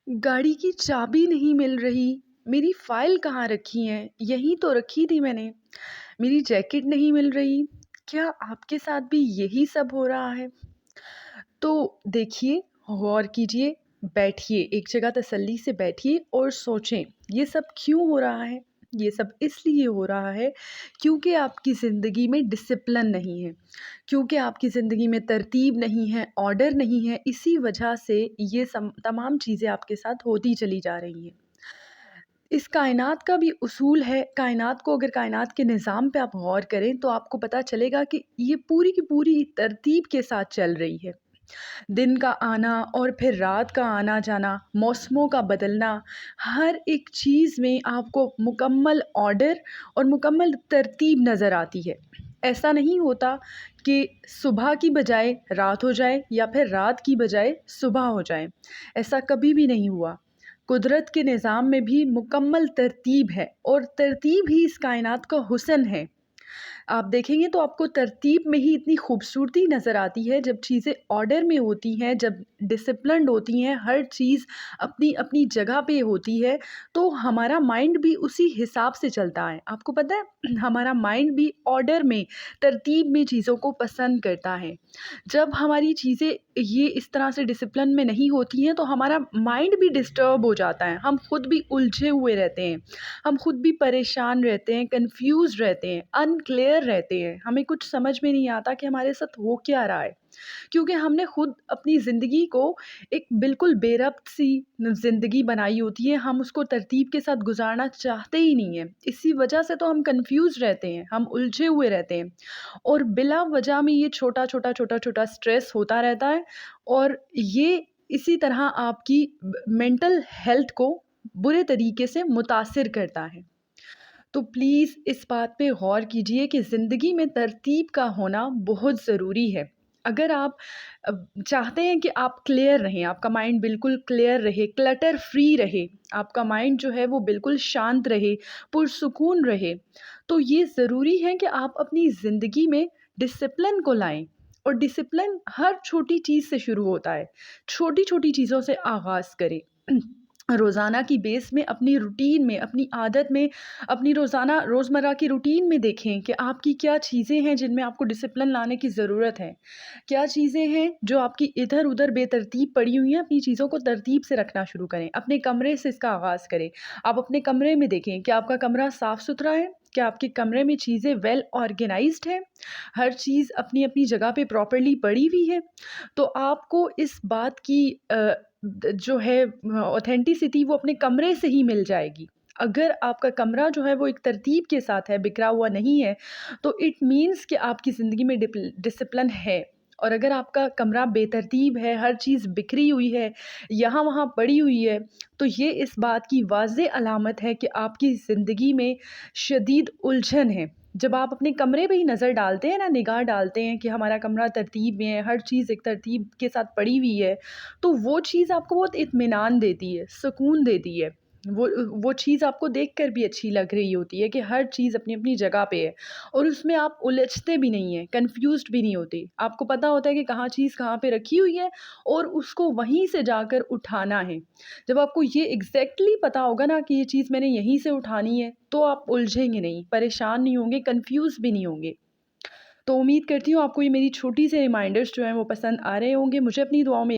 गाड़ी की चाबी नहीं मिल रही। मेरी फ़ाइल कहाँ रखी है? यहीं तो रखी थी मैंने। मेरी जैकेट नहीं मिल रही। क्या आपके साथ भी यही सब हो रहा है? तो देखिए, गौर कीजिए, बैठिए, एक जगह तसल्ली से बैठिए और सोचें, ये सब क्यों हो रहा है? ये सब इसलिए हो रहा है क्योंकि आपकी ज़िंदगी में डिसिप्लिन नहीं है, क्योंकि आपकी ज़िंदगी में तरतीब नहीं है, ऑर्डर नहीं है, इसी वजह से ये तमाम चीज़ें आपके साथ होती चली जा रही हैं। इस कायनात का भी उसूल है, कायनात को अगर कायनात के निज़ाम पे आप गौर करें तो आपको पता चलेगा कि ये पूरी की पूरी तरतीब के साथ चल रही है। दिन का आना और फिर रात का आना जाना, मौसमों का बदलना, हर एक चीज़ में आपको मुकम्मल ऑर्डर और मुकम्मल तरतीब नज़र आती है। ऐसा नहीं होता कि सुबह की बजाय रात हो जाए या फिर रात की बजाय सुबह हो जाए। ऐसा कभी भी नहीं हुआ। कुदरत के निज़ाम में भी मुकम्मल तरतीब है और तरतीब ही इस कायनात का हुस्न है। आप देखेंगे तो आपको तरतीब में ही इतनी खूबसूरती नज़र आती है जब चीज़ें ऑर्डर में होती हैं, जब डिसिप्लिन्ड होती हैं, हर चीज़ अपनी अपनी जगह पे होती है, तो हमारा माइंड भी उसी हिसाब से चलता है। आपको पता है हमारा माइंड भी ऑर्डर में, तरतीब में चीज़ों को पसंद करता है। जब हमारी चीज़ें ये इस तरह से डिसिप्लिन में नहीं होती हैं तो हमारा माइंड भी डिस्टर्ब हो जाता है, हम खुद भी उलझे हुए रहते हैं, हम खुद भी परेशान रहते हैं, कंफ्यूज रहते हैं, अनक्लियर रहते हैं, हमें कुछ समझ में नहीं आता कि हमारे साथ हो क्या रहा है, क्योंकि हमने खुद अपनी ज़िंदगी को एक बिल्कुल बेरब्त सी ज़िंदगी बनाई होती है, हम उसको तरतीब के साथ गुजारना चाहते ही नहीं हैं। इसी वजह से तो हम कंफ्यूज रहते हैं, हम उलझे हुए रहते हैं और बिला वजह में ये छोटा छोटा स्ट्रेस होता रहता है और ये इसी तरह आपकी मेंटल हेल्थ को बुरे तरीके से मुतासिर करता है। तो प्लीज़ इस बात पे गौर कीजिए कि ज़िंदगी में तरतीब का होना बहुत ज़रूरी है। अगर आप चाहते हैं कि आप क्लियर रहें, आपका माइंड बिल्कुल क्लियर रहे, क्लटर फ्री रहे, आपका माइंड जो है वो बिल्कुल शांत रहे, पुरसुकून रहे, तो ये ज़रूरी है कि आप अपनी ज़िंदगी में डिसिप्लिन को लाएँ। और डिसिप्लिन हर छोटी चीज़ से शुरू होता है। छोटी-छोटी चीज़ों से आगाज़ करें। रोज़ाना की बेस में, अपनी रूटीन में, अपनी आदत में, अपनी रोज़मर्रा की रूटीन में देखें कि आपकी क्या चीज़ें हैं जिनमें आपको डिसिप्लिन लाने की ज़रूरत है। क्या चीज़ें हैं जो आपकी इधर-उधर बेतरतीब पड़ी हुई हैं, अपनी चीज़ों को तरतीब से रखना शुरू करें। अपने कमरे से इसका आगाज़ करें। आप अपने कमरे में देखें, क्या आपका कमरा साफ़-सुथरा है? क्या आपके कमरे में चीज़ें वेल ऑर्गेनाइज़्ड हैं? हर चीज़ अपनी-अपनी जगह पे प्रॉपर्ली पड़ी हुई है? तो आपको इस बात की जो है ऑथेंटिसिटी वो अपने कमरे से ही मिल जाएगी। अगर आपका कमरा जो है वो एक तरतीब के साथ है, बिखरा हुआ नहीं है, तो इट मीन्स कि आपकी ज़िंदगी में डिसिप्लिन है। और अगर आपका कमरा बेतरतीब है, हर चीज़ बिखरी हुई है, यहाँ-वहाँ पड़ी हुई है, तो ये इस बात की वाज़ेह अलामत है कि आपकी ज़िंदगी में शदीद उलझन है। जब आप अपने कमरे पे ही नज़र डालते हैं ना, निगाह डालते हैं कि हमारा कमरा तरतीब में है, हर चीज़ एक तरतीब के साथ पड़ी हुई है, तो वो चीज़ आपको बहुत इत्मीनान देती है, सुकून देती है। वो चीज़ आपको देखकर भी अच्छी लग रही होती है कि हर चीज़ अपनी-अपनी जगह पे है और उसमें आप उलझते भी नहीं हैं, कन्फ्यूज़्ड भी नहीं होते। आपको पता होता है कि कहाँ चीज़ कहाँ पे रखी हुई है और उसको वहीं से जाकर उठाना है। जब आपको ये एग्ज़ैक्टली पता होगा ना कि ये चीज़ मैंने यहीं से उठानी है, तो आप उलझेंगे नहीं, परेशान नहीं होंगे, कन्फ्यूज़ भी नहीं होंगे। तो उम्मीद करती हूँ आपको ये मेरी छोटी सी रिमाइंडर्स जो हैं वो पसंद आ रहे होंगे। मुझे अपनी दुआओं में